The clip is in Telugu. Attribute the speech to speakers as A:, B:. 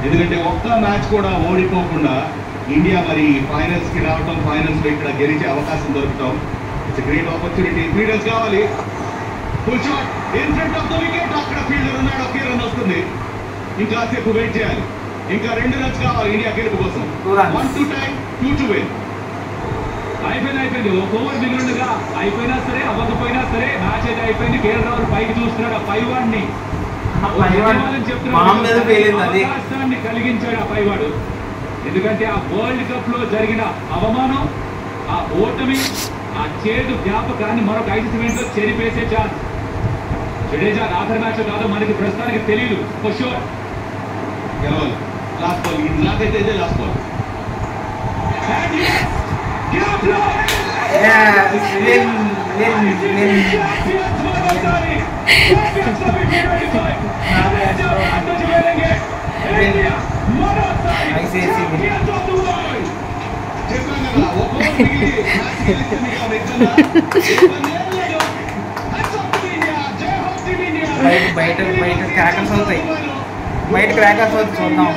A: ఎందుకంటే ఒక్క మ్యాచ్ కూడా ఓడిపోకుండా ఇండియా మరి ఫైనల్స్కి రావటం, ఫైనల్స్లో ఇక్కడ గెలిచే అవకాశం దొరకటం ఇట్స్ గ్రేట్ ఆపర్చునిటీ. 3 రన్స్ కావాలి. Full shot in front of the wicket. అక్కడ ఫీల్డర్ ఉన్నాడు, ఒకే రన్ వస్తుంది. ఇంకా సేపు వెయిట్ చేయాలి. ఇంకా 2 రన్స్ కావాలి ఇండియా గెలుపు కోసం. 1 to tie, 2 to win.
B: అయిపోయింది. ఒక ఓవర్ మిగిలిండగా అయిపోయినా సరే అవ్వకపోయినా సరే మ్యాచ్ అయితే అయిపోయింది. కేఎల్ రాహుల్ పైకి చూస్తున్నాడు. ఆ పైవాడిని అవకాశాన్ని కలిగించాడు ఆ పైవాడు. ఎందుకంటే ఆ వరల్డ్ కప్ లో జరిగిన అవమానం, ఆ ఓటమి, ఆ చేదు జ్ఞాపకాన్ని మరొక 5 సెకండ్లో చెరిపేసే ఛాన్స్. జడేజా ఆఖరి మ్యాచ్ కాదు మనకి ప్రస్తుతానికి తెలియదు. ఫర్ షూర్
A: గెలవాలి. లాస్ట్ బాల్ నాకైతే ఇదే లాస్ట్ బాల్.
C: బయట క్రాకర్స్ అవుతాయి. బయట క్రాకర్స్ అవుతాయి. చూద్దాం.